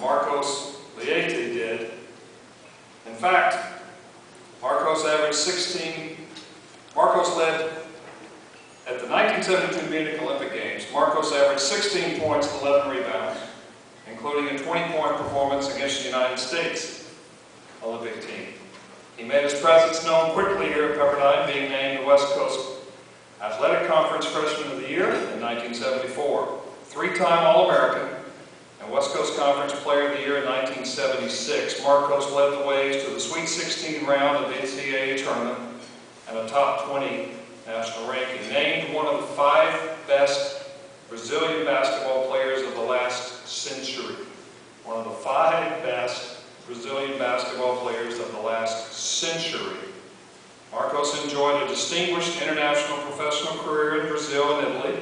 Marcos Leite did. In fact, Marcos led at the 1972 Munich Olympic Games. Marcos averaged 16 points and 11 rebounds, including a 20-point performance against the United States Olympic team. He made his presence known quickly here at Pepperdine, being named the West Coast Athletic Conference Freshman of the Year in 1974, three-time All-American, and West Coast Conference Player of the Year in 1976. Marcos led the way to the Sweet 16 round of the NCAA tournament and a top 20 national ranking. Named one of the 5 best Brazilian basketball players of the last century. One of the 5 best Brazilian basketball players of the last century. Marcos enjoyed a distinguished international professional career in Brazil and Italy,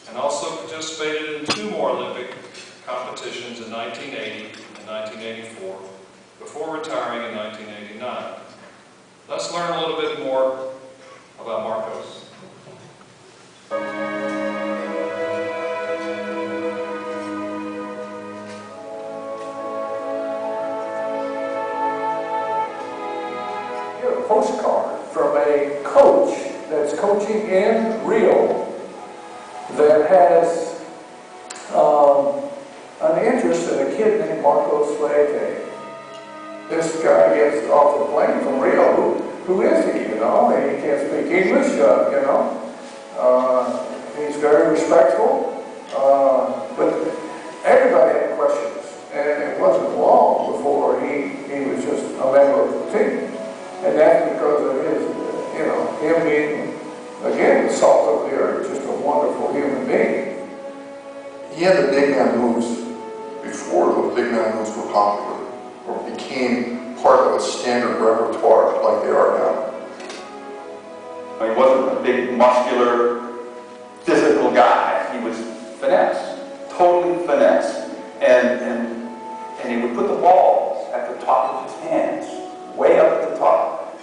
and also participated in 2 more Olympic competitions in 1980 and 1984, before retiring in 1989. Let's learn a little bit more about Marcos. Get a postcard from a coach that's coaching in Rio that has an interest in a kid named Marcos Leite. This guy gets off the plane from Rio. Who is he, you know? And he can't speak English, you know. He's very respectful, but everybody had questions. And it wasn't long before he was just a member of the team. And that's because of his, you know, him being, again, the salt of the earth, just a wonderful human being. He had the big man moves before the big man moves were popular, or became part of a standard repertoire like they are now. He wasn't a big, muscular, physical guy. He was finesse, totally finesse. And he would put the balls at the top of his hands, way up at the top.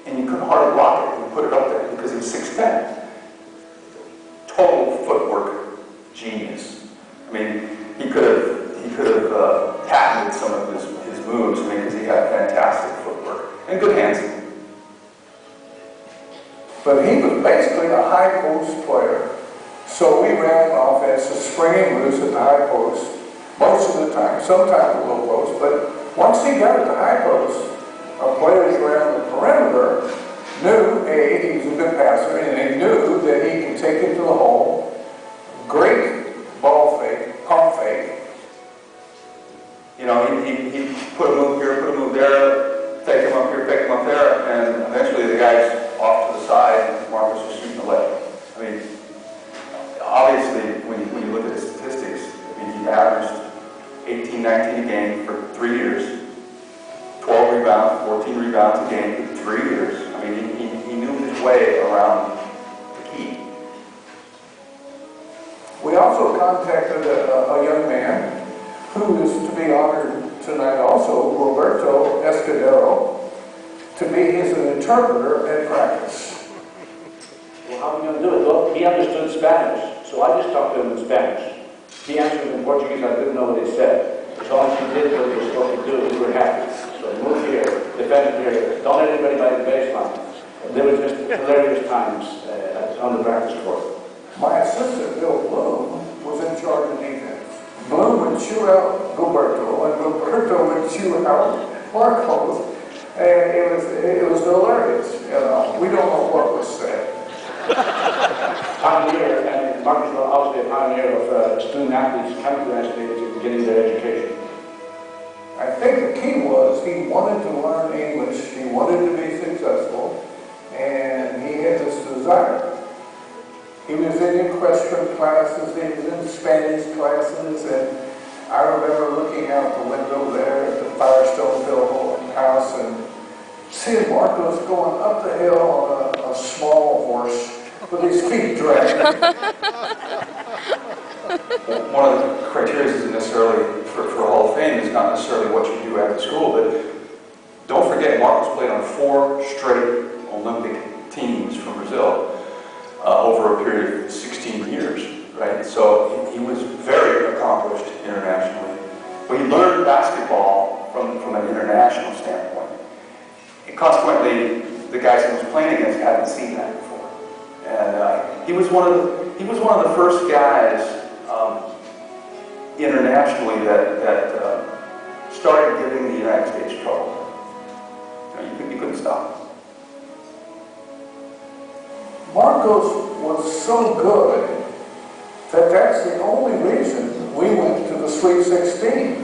And you couldn't hardly block it. He put it up there because he was 6'10". Total footwork genius. I mean, he could have patented some of his moves, I mean, because he had fantastic footwork and good hands. But he was basically a high post player. So we ran offense as springing loose at the high post most of the time, sometimes the low post, but once he got at the high post, our players around the perimeter knew, A, he was a good passer, and they knew that he could take it to the hole. Great ball fake, pump fake. You know, he put a move here, put a move there, take him up here, take him up there, and eventually the guy's off to the side and Marcus was shooting the leg. I mean, obviously, when you look at his statistics, I mean, he averaged 18, 19 a game for 3 years, 12 rebounds, 14 rebounds a game for 3 years. I mean, he knew his way around the key. We also contacted a young man who is to be honored tonight also, Roberto Escudero, to be his interpreter at practice. Well, how are we going to do it? Well, he understood Spanish, so I just talked to him in Spanish. He answered in Portuguese, I didn't know what he said. So all he did what he was supposed to do, we were happy. So move here, defend here, don't hit anybody by the baseline. And there were just hilarious times on the practice court. My assistant, Bill Bloom, was in charge of defense. Bloom would chew out Gilberto, and Gilberto would chew out Marcos, and it was hilarious. You know, we don't know what was said. Pioneer, and Marcus was obviously a pioneer of student athletes coming to the United States and getting their education. I think the key was he wanted to learn English, he wanted to be successful, and he had this desire. He was in equestrian classes, he was in Spanish classes, and I remember looking out the window there at the Firestone house and seeing Marcos going up the hill on a small horse with his feet dragging. One of the criteria isn't necessarily for Hall of Fame is not necessarily what you do after school, but don't forget Marcos played on 4 straight Olympic teams from Brazil over a period of 16 years, right? So he was very accomplished internationally. But he learned basketball from an international standpoint. And consequently, the guys he was playing against hadn't seen that before. And he was one of the first guys internationally that started giving the United States trouble. You couldn't stop him. Marcos was so good that that's the only reason we went to the Sweet 16.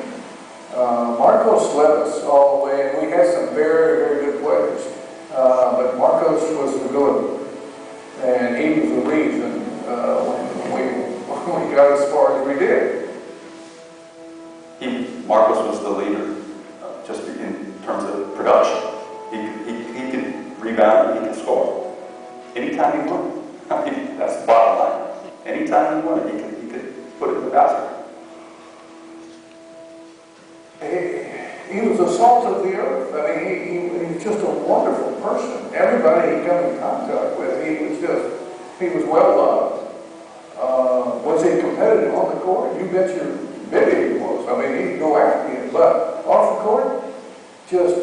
Marcos led us all the way, and we had some very, very good players. But Marcos was the good one. And he was the reason when we got as far as we did. Marcos was the leader, just in terms of production. He could rebound and he could score. Anytime he wanted. I mean, that's the bottom line. Anytime he wanted, he could put it in the basket. He was the salt of the earth. I mean, he was just a wonderful person. Everybody he come in contact with, he was well loved. Was he competitive on the court? You bet your baby he was. I mean, he'd go after you. But off the court, just